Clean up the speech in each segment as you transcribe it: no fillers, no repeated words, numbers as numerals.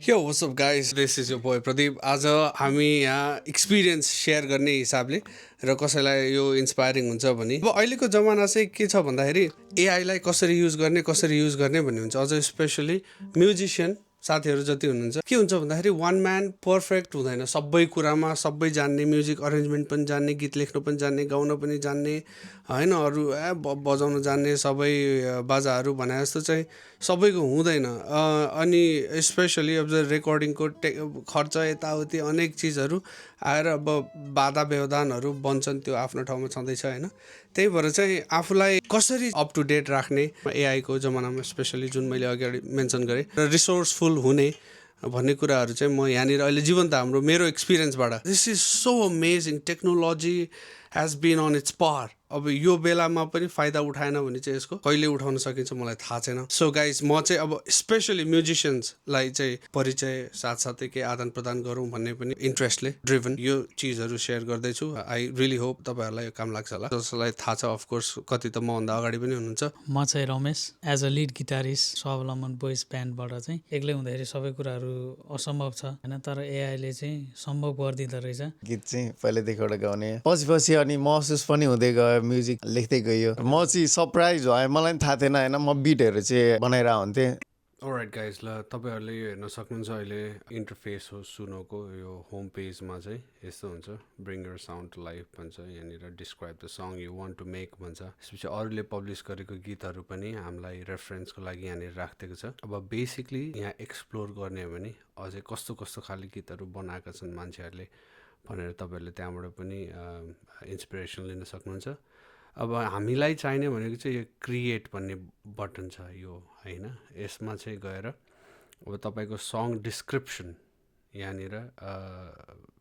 Yo, what's up guys? This is your boy Pradeep. आज हामी यहाँ एक्सपिरियन्स सेयर गर्ने हिसाबले र कसैलाई यो इन्सपायरिङ हुन्छ भने अब अहिलेको जमाना चाहिँ के छ भन्दाखेरि एआईलाई कसरी युज गर्ने भन्ने हुन्छ। अझ स्पेसली म्युजिसियन साथीहरू जति हुनुहुन्छ के हुन्छ भन्दाखेरि वान म्यान पर्फेक्ट हुँदैन। सबै कुरामा सबै जान्ने, म्युजिक अरेन्जमेन्ट पनि जान्ने, गीत लेख्नु पनि जान्ने, गाउन पनि जान्ने, होइन अरू बजाउन जान्ने, सबै बाजाहरू भने जस्तो चाहिँ सबैको हुँदैन। अनि स्पेसली अब रेकर्डिङको खर्च यताउति अनेक चिजहरू आएर अब बाधा व्यवधानहरू बन्छन्, त्यो आफ्नो ठाउँमा छँदैछ होइन। त्यही भएर चाहिँ आफूलाई कसरी अप टु डेट राख्ने एआईको जमानामा स्पेसली जुन मैले अगाडि मेन्सन गरेँ र रिसोर्सफुल हुने भन्ने कुराहरू चाहिँ म यहाँनिर अहिले जीवन्त मेरो एक्सपिरियन्सबाट this is so amazing. Technology has been on its power. अब यो बेलामा पनि फाइदा उठाएन भने चाहिँ यसको कहिले उठाउन सकिन्छ मलाई थाहा छैन। सो गाइज म चाहिँ अब स्पेसली म्युजिसियन्सलाई चाहिँ परिचय साथसाथै के आदान प्रदान गरौँ भन्ने पनि इन्ट्रेस्टले ड्रिभन यो चिजहरू सेयर गर्दैछु। आई रियली होप तपाईँहरूलाई यो काम लाग्छ होला। जसलाई थाहा छ अफकोर्स कति त मभन्दा अगाडि पनि हुनुहुन्छ। म चाहिँ Ramesh as a lead guitarist Swawalamban boys ब्यान्डबाट चाहिँ एक्लै हुँदाखेरि सबै कुराहरू असम्भव छ होइन, तर एआईले चाहिँ सम्भव गरिदिँदो रहेछ। गीत चाहिँ पहिल्यैदेखिबाट गाउने पछि अनि महसुस पनि हुँदै गयो, म्युजिक लेख्दै गयो। म चाहिँ सरप्राइज भएँ, मलाई पनि थाहा थिएन होइन, म बिटहरू चाहिँ बनाइरहेको हुन्थेँ। अलराइट गाइज, ल तपाईँहरूले यो हेर्न सक्नुहुन्छ अहिले इन्टरफेस हो सुनोको यो होम पेजमा चाहिँ यस्तो हुन्छ। Bring your sound to life भन्छ, यहाँनिर describe the song you want to make भन्छ। त्यसपछि अरूले पब्लिस गरेको गीतहरू पनि हामीलाई रेफरेन्सको लागि यहाँनिर राखिदिएको छ। अब बेसिकली यहाँ एक्सप्लोर गर्ने हो भने अझै कस्तो कस्तो खाले गीतहरू बनाएका छन् मान्छेहरूले भनेर तपाईँहरूले त्यहाँबाट पनि इन्सपिरेसन लिन सक्नुहुन्छ। अब हामीलाई चाहिने भनेको चाहिँ यो क्रिएट भन्ने बटन छ यो होइन, यसमा चाहिँ गएर अब तपाईँको सङ डिस्क्रिप्सन यहाँनिर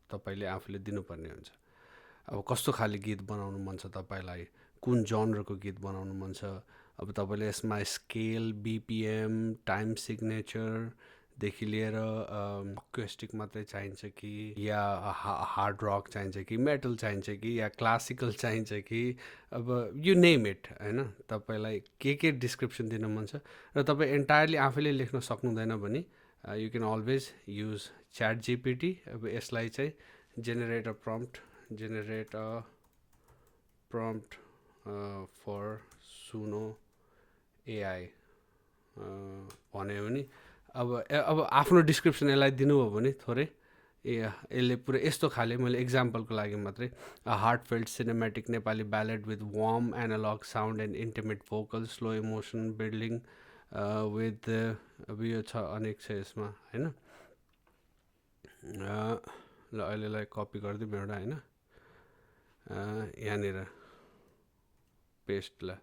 तपाईँले आफूले दिनुपर्ने हुन्छ। अब कस्तो खाले गीत बनाउनु मन छ तपाईँलाई, कुन जनरको गीत बनाउनु मन छ। अब तपाईँले यसमा स्केल, बिपिएम, टाइम सिग्नेचरदेखि लिएर अक्युस्टिक मात्रै चाहिन्छ कि या हार्ड रक चाहिन्छ कि मेटल चाहिन्छ कि या क्लासिकल चाहिन्छ कि अब यु नेम इट होइन, तपाईँलाई के डिस्क्रिप्सन दिन मन छ र तपाईँ एन्टायरली आफैले लेख्न सक्नुहुँदैन भने you can always use chat GPT. अब यसलाई चाहिँ जेनेरेट अ प्रम्प्ट फर सुनो एआई भन्यो भने अब आफ्नो डिस्क्रिप्सन यसलाई दिनुभयो भने थोरै यसले पुरै यस्तो खाले, मैले इक्जाम्पलको लागि मात्रै heartfelt cinematic Nepali ballad with warm analog sound and intimate vocal, slow emotion building with अब यो छ अनेक छ यसमा होइन। ल अहिलेलाई कपी गरिदिउँ एउटा होइन, यहाँनिर पेस्ट ल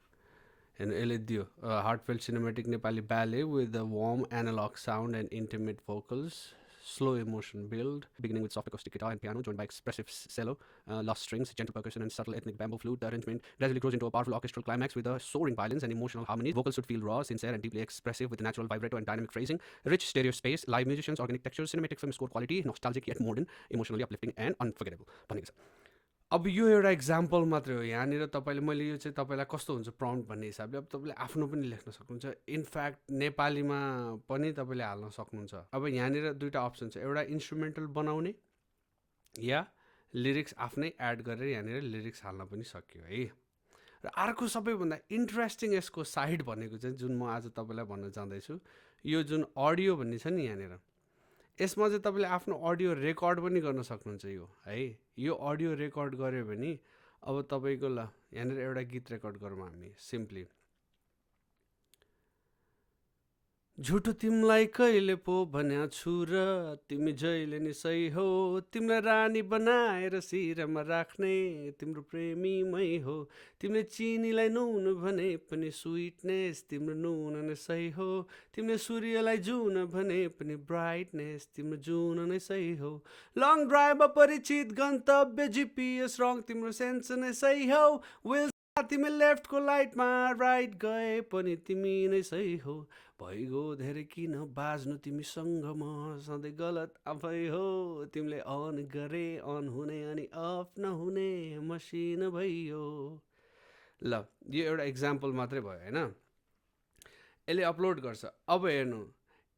हेर्नु यसले दियो heartfelt cinematic Nepali ballad with the warm analog sound and intimate vocals, slow emotion build, beginning with soft acoustic guitar and piano joined by expressive cello, lush strings, gentle percussion and subtle ethnic bamboo flute. The arrangement gradually grows into a powerful orchestral climax with a soaring violins and emotional harmonies. Vocals should feel raw, sincere and deeply expressive with natural vibrato and dynamic phrasing. Rich stereo space, live musicians, organic textures, cinematic film score quality, nostalgic yet modern, emotionally uplifting and unforgettable भनेको छ। अब यो एउटा example मात्रै हो। यहाँनिर तपाईँले मैले यो चाहिँ तपाईँलाई कस्तो हुन्छ प्रम्प्ट भन्ने हिसाबले अब तपाईँले आफ्नो पनि लेख्न सक्नुहुन्छ। इनफ्याक्ट नेपालीमा पनि तपाईँले हाल्न सक्नुहुन्छ। अब यहाँनिर दुईवटा अप्सन छ, एउटा इन्स्ट्रुमेन्टल बनाउने या लिरिक्स आफ्नै एड गरेर यहाँनिर लिरिक्स हाल्न पनि सकियो है। र अर्को सबैभन्दा इन्ट्रेस्टिङ यसको साइड भनेको चाहिँ जुन म आज तपाईँलाई भन्न चाहँदैछु, यो जुन अडियो भन्ने छ नि यहाँनिर, यसमा चाहिँ तपाईँले आफ्नो अडियो रेकर्ड पनि गर्न सक्नुहुन्छ यो है। यो अडियो रेकर्ड गऱ्यो भने अब तपाईँको ल यहाँनिर एउटा गीत रेकर्ड गरौँ हामी सिम्पली। झुटो तिमीलाई कहिले पो भन्या छु र तिमी जहिले नि सही हो, तिमीलाई रानी बनाएर शिरमा राख्ने तिम्रो प्रेमी मै हो, तिमीले चिनीलाई नुन भने पनि स्विटनेस तिम्रो नुन नै सही हो, तिमीले सूर्यलाई जुन भने पनि ब्राइटनेस तिम्रो जुन नै सही हो, लङ ड्राइभ अपरिचित गन्तव्य जिपिएस रङ तिम्रो सेन्स नै सही हो, विल तिमी लेफ्टको लाइटमा राइट गए पनि तिमी नै सही हो, भइगयो धेरै किन बाज्नु तिमीसँग म सधैँ गलत आफै हो, तिमीले अन गरे अन हुने अनि अफ नहुने मसिन भइयो। ल यो एउटा इक्जाम्पल मात्रै भयो होइन। यसले अपलोड गर्छ। अब हेर्नु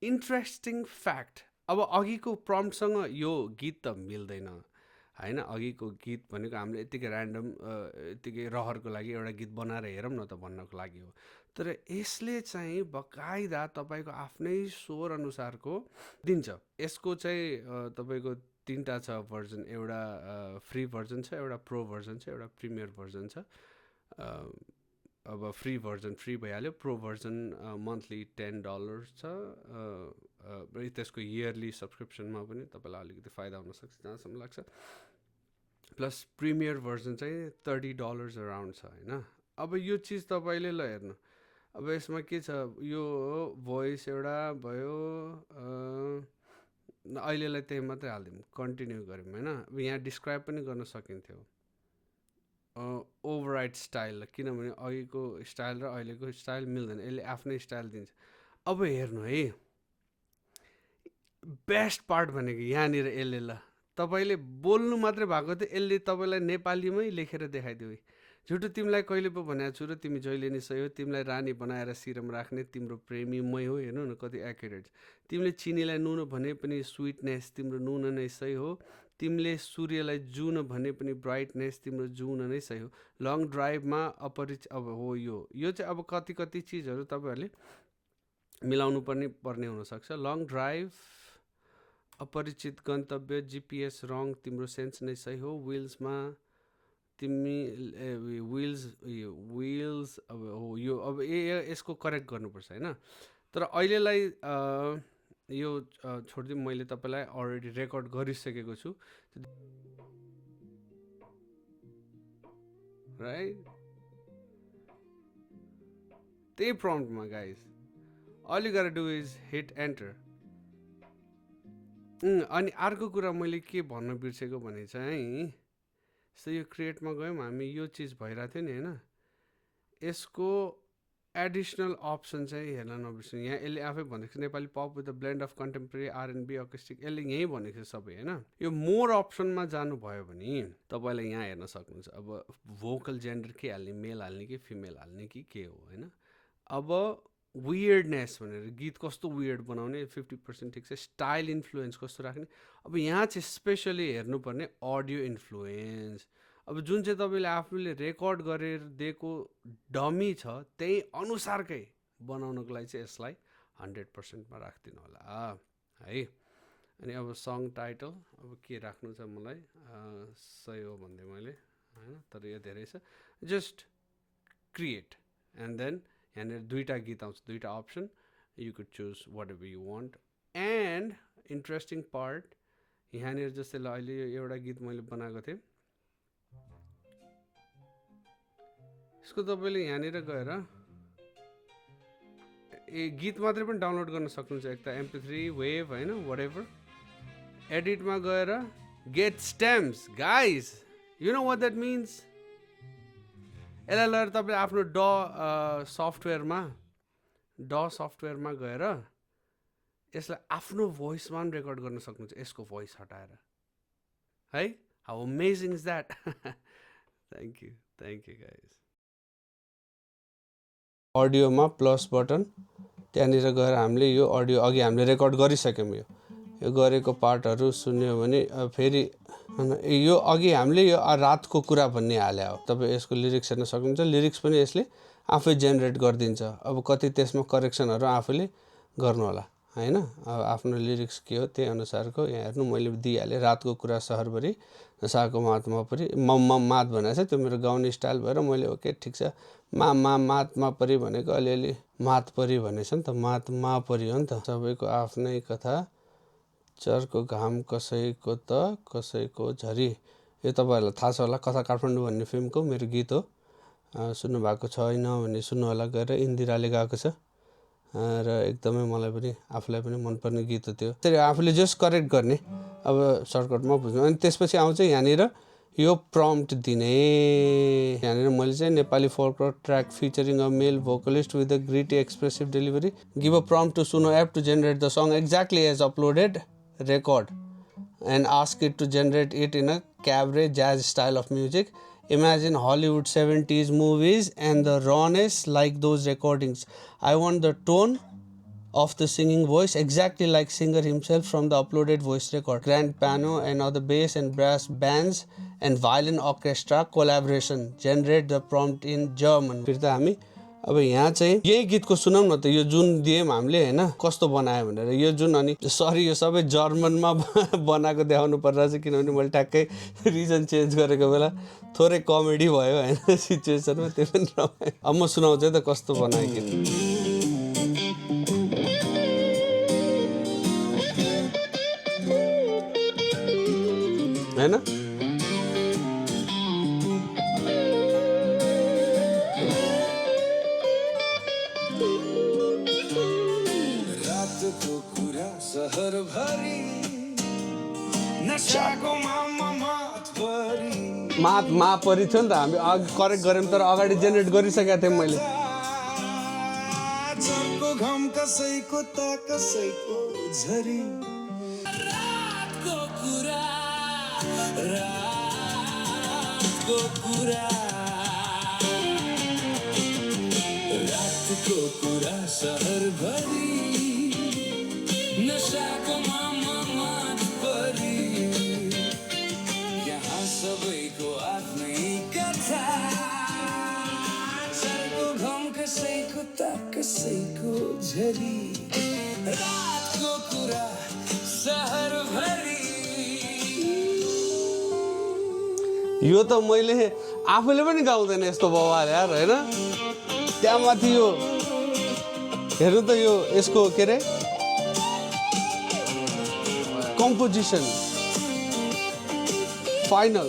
इन्ट्रेस्टिङ फ्याक्ट, अब अघिको प्रम्प्टसँग यो गीत त मिल्दैन होइन, अघिको गीत भनेको हामीले यत्तिकै ऱ्यान्डम यत्तिकै रहरको लागि एउटा गीत बनाएर हेरौँ न त भन्नको लागि हो। तर यसले चाहिँ बकाइदा तपाईँको आफ्नै स्वर अनुसारको दिन्छ। यसको चाहिँ तपाईँको 3टा छ भर्जन, एउटा फ्री भर्जन छ, एउटा प्रो भर्जन छ, एउटा प्रिमियर भर्जन छ। अब फ्री भर्जन फ्री भइहाल्यो, प्रो भर्जन मन्थली $10 छ। त्यसको इयरली सब्सक्रिप्सनमा पनि तपाईँलाई अलिकति फाइदा हुनसक्छ जहाँसम्म लाग्छ। प्लस प्रिमियर भर्जन चाहिँ $30 अराउन्ड छ होइन। अब यो चिज तपाईँले ल हेर्नु, अब यसमा के छ, यो भोइस एउटा भयो, अहिलेलाई त्यही मात्रै हालिदिउँ, कन्टिन्यू गऱ्यौँ होइन। अब यहाँ डिस्क्राइब पनि गर्न सकिन्थ्यो ओभरराइड स्टाइल, किनभने अघिको स्टाइल र अहिलेको स्टाइल मिल्दैन, यसले आफ्नै स्टाइल दिन्छ। अब हेर्नु है, बेस्ट पार्ट भनेको यहाँनिर यसले ल तपाईँले बोल्नु मात्रै भएको थियो, यसले तपाईँलाई नेपालीमै लेखेर देखाइदियो। झुटो तिमीलाई कहिले पो भनेको छु र तिमी जहिले नि सही हो, तिमीलाई रानी बनाएर सिरम राख्ने तिम्रो प्रेमी मै हो। हेर्नु न कति एक्युरेट। तिमीले चिनीलाई नुन भने पनि स्विटनेस तिम्रो नुन नै सही हो, तिमीले सूर्यलाई जुन भने पनि ब्राइटनेस तिम्रो जुन नै सही हो। लङ ड्राइभमा अपरिचित, अब हो यो चाहिँ अब कति कति चिजहरू तपाईँहरूले मिलाउनु पर्ने हुनसक्छ। लङ ड्राइभ, अपरिचित गन्तव्य, जिपिएस रङ तिम्रो सेन्स नै सही हो, विल्समा तिमी विल्स अब हो यो, अब यसको करेक्ट गर्नुपर्छ होइन। तर अहिलेलाई यो छोडिदिउँ, मैले तपाईँलाई अलरेडी रेकर्ड गरिसकेको छु राइट, त्यही प्रम्प्टमा गाइज। अल यु गोटा डु इज हिट एन्टर। अनि अर्को कुरा मैले के भन्न बिर्सेको भने चाहिँ, सो यो क्रिएटमा गयौँ हामी, यो चिज भइरहेको थियो नि होइन। यसको एडिसनल अप्सन चाहिँ हेर्न नबिर्सौँ। यहाँ यसले आफै भनेको छ Nepali pop with a blend of contemporary R&B अकेस्टिक, यसले यहीँ भनेको छ सबै होइन। यो मोर अप्सनमा जानुभयो भने तपाईँलाई यहाँ हेर्न सक्नुहुन्छ। अब भोकल जेन्डर के हाल्ने, मेल हाल्ने कि फिमेल हाल्ने कि के हो होइन। अब वियर्डनेस भनेर गीत कस्तो वियर्ड बनाउने 50% ठिक छ। स्टाइल इन्फ्लुएन्स कस्तो राख्ने, अब यहाँ चाहिँ स्पेसली हेर्नुपर्ने अडियो इन्फ्लुएन्स। अब जुन चाहिँ तपाईँले आफूले रेकर्ड गरेर दिएको डमी छ त्यही अनुसारकै बनाउनको लागि चाहिँ यसलाई 100%मा राखिदिनु होला है। अनि अब सङ टाइटल अब के राख्नु छ मलाई, सही हो भन्दै मैले होइन, तर यो धेरै छ। जस्ट क्रिएट एन्ड देन यहाँनिर 2टा गीत आउँछ, 2टा option, you could choose whatever you want. And interesting part यहाँनिर जस्तै ल अहिले एउटा गीत मैले बनाएको थिएँ, यसको तपाईँले यहाँनिर गएर गीत मात्रै पनि डाउनलोड गर्न सक्नुहुन्छ, एक त MP3 वेभ होइन, वाट एभर। एडिटमा गएर get stems guys, you know what that means. यसलाई लगेर तपाईँले आफ्नो सफ्टवेयरमा गएर यसलाई आफ्नो भोइसमा पनि रेकर्ड गर्न सक्नुहुन्छ, यसको भोइस हटाएर है। How amazing is that. Thank you guys. अडियोमा प्लस बटन, त्यहाँनिर गएर हामीले यो अडियो अघि हामीले रेकर्ड गरिसक्यौँ, यो गरेको पार्टहरू सुन्यो भने फेरि यो अघि हामीले यो रातको कुरा भन्ने हाले हो। तपाईँ यसको लिरिक्स हेर्न सक्नुहुन्छ, लिरिक्स पनि यसले आफै जेनेरेट गरिदिन्छ। अब कति त्यसमा करेक्सनहरू आफूले गर्नु होला होइन। अब आफ्नो लिरिक्स के हो त्यही अनुसारको यहाँ हेर्नु मैले दिइहालेँ। रातको कुरा सहरभरि नसाको मातमा परि, मात भनेको छ, त्यो मेरो गाउने स्टाइल भएर मैले ओके ठिक छ। मातमा परि भनेको अलिअलि मात परि भनेछ नि त, मातमा परि हो नि त। सबैको आफ्नै कथा, चर्को घाम कसैको त कसैको झरी, यो तपाईँहरूलाई थाहा छ होला, कथा काठमाडौँ भन्ने फिल्मको मेरो गीत हो। सुन्नु भएको छैन भने सुन्नु होला गएर, इन्दिराले गाएको छ र एकदमै मलाई पनि आफूलाई पनि मनपर्ने गीत हो त्यो। त्यसरी आफूले जस्ट करेक्ट गर्ने, अब सर्टकटमा बुझ्नु। अनि त्यसपछि आउँछ यहाँनिर यो प्रम्प्ट दिने। यहाँनिर मैले चाहिँ Nepali folk track featuring a male vocalist with a gritty expressive delivery, give a prompt to Suno app to generate the song exactly as uploaded, record and ask it to generate it in a cabaret jazz style of music. Imagine Hollywood 70s movies and the rawness like those recordings. I want the tone of the singing voice exactly like singer himself from the uploaded voice record. Grand piano and other bass and brass bands and violin orchestra collaboration. Generate the prompt in German. फिर त हामी अब यहाँ चाहिँ यही गीतको सुनौँ न त यो जुन दियौँ हामीले होइन कस्तो बनायो भनेर यो जुन अनि सरी यो सबै जर्मनमा बनाएको देखाउनु परिरहेछ किनभने मैले ट्याक्कै रिजन चेन्ज गरेको बेला थोरै कमेडी भयो होइन सिचुएसनमा त्यो पनि रमायो अब म सुनाउँछु है त कस्तो बनायो गीत होइन मा परि थियो नि त हामी करेक्ट गऱ्यौँ तर अगाडि जेनेरेट गरिसकेको थियौँ मैले कसैको झरी रातको कुरा सहरभरि यो त मैले आफूले पनि गाउँदैन यस्तो बवाल यार होइन त्यहाँ माथि यो हेर्नु त यो यसको के अरे कम्पोजिसन फाइनल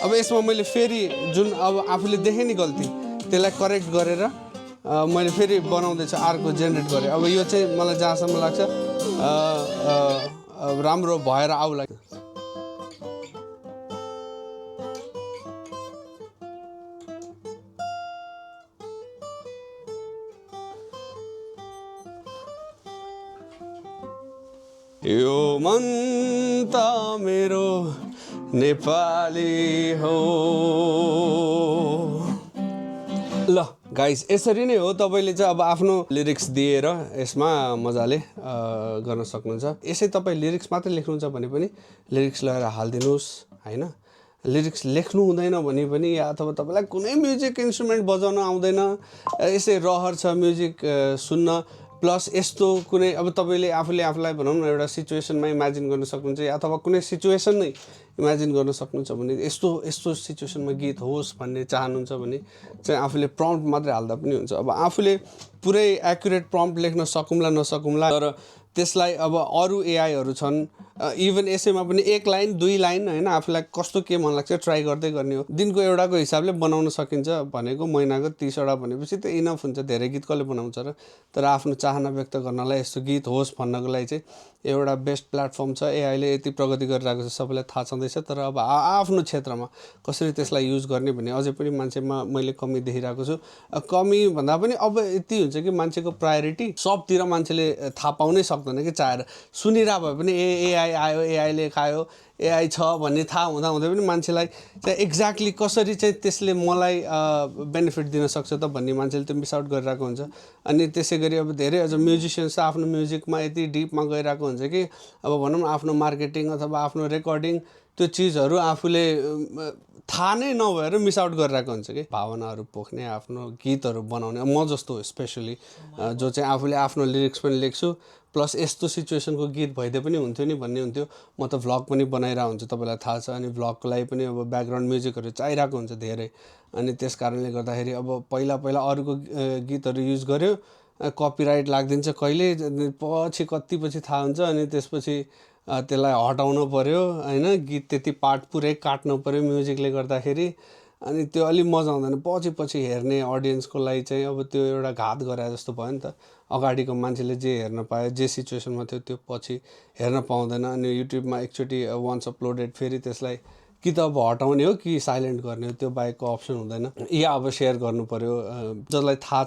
अब यसमा मैले फेरि जुन अब आफूले देखेँ नि गल्ती त्यसलाई करेक्ट गरेर मैले फेरि बनाउँदैछु अर्को जेनेरेट गरेँ अब यो चाहिँ मलाई जहाँसम्म लाग्छ राम्रो भएर आउला यो मन त मेरो नेपाली हो ल गाइस यसरी नै हो तपाईँले चाहिँ अब आफ्नो लिरिक्स दिएर यसमा मजाले गर्न सक्नुहुन्छ यसै तपाईँ लिरिक्स मात्रै लेख्नुहुन्छ भने पनि लिरिक्स लगाएर हालिदिनुहोस् होइन लिरिक्स लेख्नु हुँदैन भने पनि या अथवा तपाईँलाई कुनै म्युजिक इन्स्ट्रुमेन्ट बजाउन आउँदैन यसै रहर छ म्युजिक सुन्न प्लस यस्तो कुनै अब तपाईँले आफूले आफूलाई भनौँ न एउटा सिचुएसनमा इमेजिन गर्न सक्नुहुन्छ या अथवा कुनै सिचुएसन नै इमेजिन गर्न सक्नुहुन्छ भने यस्तो सिचुएसनमा गीत होस् भन्ने चाहनुहुन्छ भने चाहिँ आफूले प्रम्प्ट मात्रै हाल्दा पनि हुन्छ अब आफूले पुरै एक्युरेट प्रम्प्ट लेख्न सकौँला नसकौँला तर त्यसलाई अब अरू एआईहरू छन् इभन यसैमा पनि 1 लाइन 2 लाइन होइन आफूलाई कस्तो के मन लाग्छ ट्राई गर्दै गर्ने हो दिनको एउटाको हिसाबले बनाउन सकिन्छ भनेको महिनाको 30वटा भनेपछि त इनफ हुन्छ धेरै गीत कसले बनाउँछ र तर आफ्नो चाहना व्यक्त गर्नलाई यस्तो गीत होस् भन्नको लागि चाहिँ एउटा बेस्ट प्लेटफर्म छ एआईले यति प्रगति गरिरहेको छ सबैलाई थाहा छँदैछ तर अब आफ्नो क्षेत्रमा कसरी त्यसलाई युज गर्ने भन्ने अझै पनि मान्छेमा मैले कमी देखिरहेको छु कमी भन्दा पनि अब यति हुन्छ कि मान्छेको प्रायोरिटी सबतिर मान्छेले थाहा पाउनै सक्दैन कि चाहेर सुनिरह भए पनि एआई आयो एआईले खायो एआई छ भन्ने थाहा हुँदै पनि मान्छेलाई चाहिँ एक्ज्याक्टली कसरी चाहिँ त्यसले मलाई बेनिफिट दिन सक्छ त भन्ने मान्छेले त्यो मिस आउट गरिरहेको हुन्छ अनि त्यसै गरी अब धेरै अझ म्युजिसियन्स आफ्नो म्युजिकमा यति डिपमा गइरहेको हुन्छ कि अब भनौँ न आफ्नो मार्केटिङ अथवा आफ्नो रेकर्डिङ त्यो चिजहरू आफूले थाहा नै नभएर मिस आउट गरिरहेको हुन्छ कि भावनाहरू पोख्ने आफ्नो गीतहरू बनाउने म जस्तो स्पेसली जो चाहिँ आफूले आफ्नो लिरिक्स पनि लेख्छु प्लस यस्तो सिचुएसनको गीत भइदिए पनि हुन्थ्यो नि भन्ने हुन्थ्यो म त भ्लग पनि बनाइरहेको हुन्छु तपाईँलाई थाहा छ अनि भ्लगको लागि पनि अब ब्याकग्राउन्ड म्युजिकहरू चाहिरहेको हुन्छ धेरै अनि त्यस कारणले गर्दाखेरि अब पहिला अरूको गीतहरू युज गर्यो कपिराइट लाग्दिन्छ कहिले पछि कति थाहा हुन्छ अनि त्यसपछि त्यसलाई हटाउनु पर्यो होइन गीत त्यति पार्ट पुरै काट्नु पर्यो म्युजिकले गर्दाखेरि अनि त्यो अलिक मजा आउँदैन पछि हेर्ने अडियन्सको लागि चाहिँ अब त्यो एउटा घात गरे जस्तो भयो नि त अगाडिको मान्छेले जे हेर्न पायो जे सिचुएसनमा थियो त्यो पछि हेर्न पाउँदैन अनि युट्युबमा एकचोटि वान्स अपलोडेड फेरि त्यसलाई कि त अब हटाउने हो कि साइलेन्ट गर्ने हो, त्यो बाहेकको अप्सन हुँदैन। या अब सेयर गर्नु पऱ्यो, जसलाई थाहा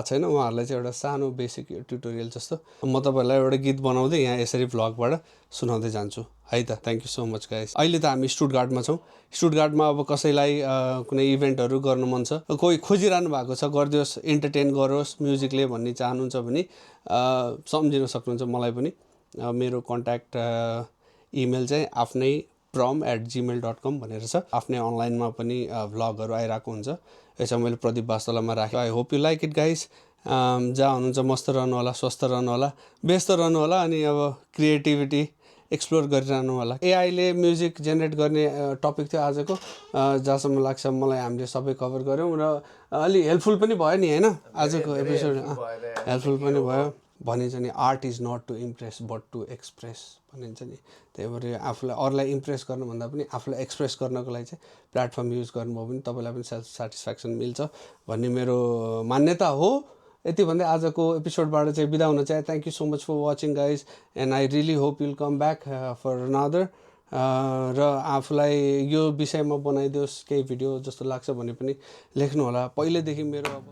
छैन उहाँहरूलाई चाहिँ एउटा सानो बेसिक ट्युटोरियल जस्तो म तपाईँहरूलाई एउटा गीत बनाउँदै यहाँ यसरी भ्लगबाट सुनाउँदै जान्छु है त। Thank you so much guys. अहिले त हामी स्टुटगार्टमा छौँ। स्टुटगार्टमा अब कसैलाई कुनै इभेन्टहरू गर्नु मन छ, कोही खोजिरहनु भएको छ, गरिदियोस्, इन्टरटेन गरोस् म्युजिकले भन्ने चाहनुहुन्छ भने सम्झिन सक्नुहुन्छ मलाई पनि। मेरो कन्ट्याक्ट इमेल चाहिँ आफ्नै prom@gmail.com भनेर छ। आफ्नै अनलाइनमा पनि भ्लगहरू आइरहेको हुन्छ। यसमा मैले प्रदीप वास्तवलामा राखेँ। I hope you like it guys. जहाँ हुनुहुन्छ मस्त रहनु होला, स्वस्थ रहनु होला, व्यस्त रहनु होला, अनि अब क्रिएटिभिटी एक्सप्लोर गरिरहनु होला। एआईले म्युजिक जेनेरेट गर्ने टपिक थियो आजको। जहाँसम्म लाग्छ मलाई हामीले सबै कभर गऱ्यौँ र अलि हेल्पफुल पनि भयो नि होइन आजको एपिसोड। हेल्पफुल पनि भयो। भनिन्छ नि art is not to impress but to express भनिन्छ नि। त्यही भएर आफूलाई अरूलाई इम्प्रेस गर्नुभन्दा पनि आफूलाई एक्सप्रेस गर्नको लागि चाहिँ प्लेटफर्म युज गर्नुभयो भने तपाईँलाई पनि सेल्फ सेटिस्फ्याक्सन मिल्छ भन्ने मेरो मान्यता हो। यति भन्दै आजको एपिसोडबाट चाहिँ बिदा हुन चाहे। Thank you so much for watching guys and I really hope you'll come back for another. र आफूलाई यो विषयमा बनाइदियोस् केही भिडियो जस्तो लाग्छ भने पनि लेख्नु होला। पहिलेदेखि मेरो अब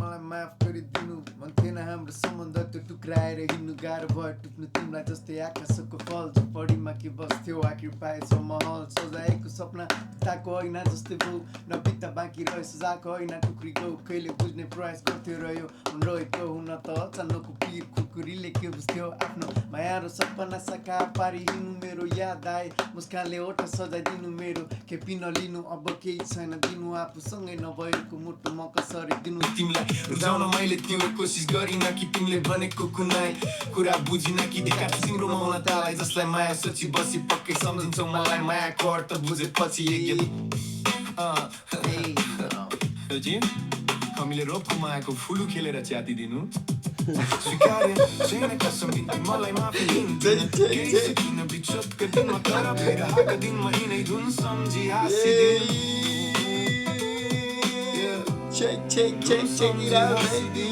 मलाई माफ गरिदिनु मन थिएन हाम्रो सम्बन्ध त्यो टुक्राएर हिँड्नु गाह्रो भयो टुक्नु तिमीलाई जस्तै आकाशको फल झुपडीमा के बस्थ्यो आखिर पाएछ महल सजाएको सपना बिताको ऐना जस्तै भो नबित्दा बाँकी रह्यो सजाको ऐना टुक्री गयो कहिले बुझ्ने प्रयास गर्थ्यो रह्यो रहेको हुन त अचानकको पिर खुकुरीले के बुझ्थ्यो आफ्नो माया र सपना साकार पारी हिँड्नु मेरो याद आए मुस्कानले ओठ सजाइदिनु मेरो केपी नलिनु अब केही छैन दिनु आफूसँगै नभएको मुटु म कसरी दिनु तिमीलाई रुझाउन मैले त्यो कोसिस गरिन कि तिमीले भनेको कुनै कुरा बुझिन कि देखा तिम्रो मौन तालाई जसलाई माया सोची बसी पक्कै सम्झिन्छौ मलाई मायाको अर्थ बुझेपछि हामीले रोपको मायाको फुलु खेलेर च्यातिदिनु स्वीकार्य छैन कसम मलाई माफी किन बिचोटको दिनमा तर बिरहको दिनमा यिनै धुन सम्झी हाँसिदिनु check it out, baby.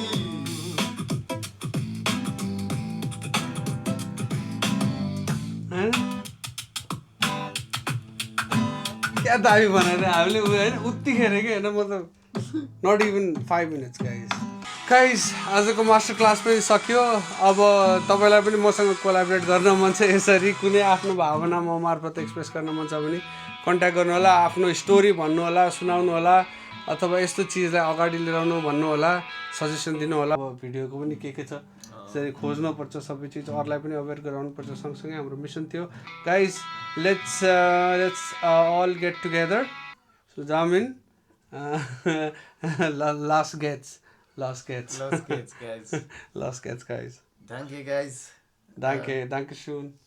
क्या दामी भनेर हामीले होइन उतिखेर के होइन मतलब नट इभन 5 मिनट्स गाइस आजको मास्टर क्लास पनि सक्यो। अब तपाईँलाई पनि मसँग कोलाबरेट गर्न मन छ, यसरी कुनै आफ्नो भावना म मार्फत एक्सप्रेस गर्न मन छ भने कन्ट्याक्ट गर्नु होला, आफ्नो स्टोरी भन्नु होला, सुनाउनु होला, अथवा यस्तो चिजलाई अगाडि लिएर आउनु भन्नु होला, सजेसन दिनु होला। अब भिडियोको पनि के छ यसरी खोज्नुपर्छ, सबै चिज अरूलाई पनि अवेर गराउनुपर्छ। सँगसँगै हाम्रो मिसन थियो guys let's all get together so jamming last gets guys. Danke guys. Danke schön.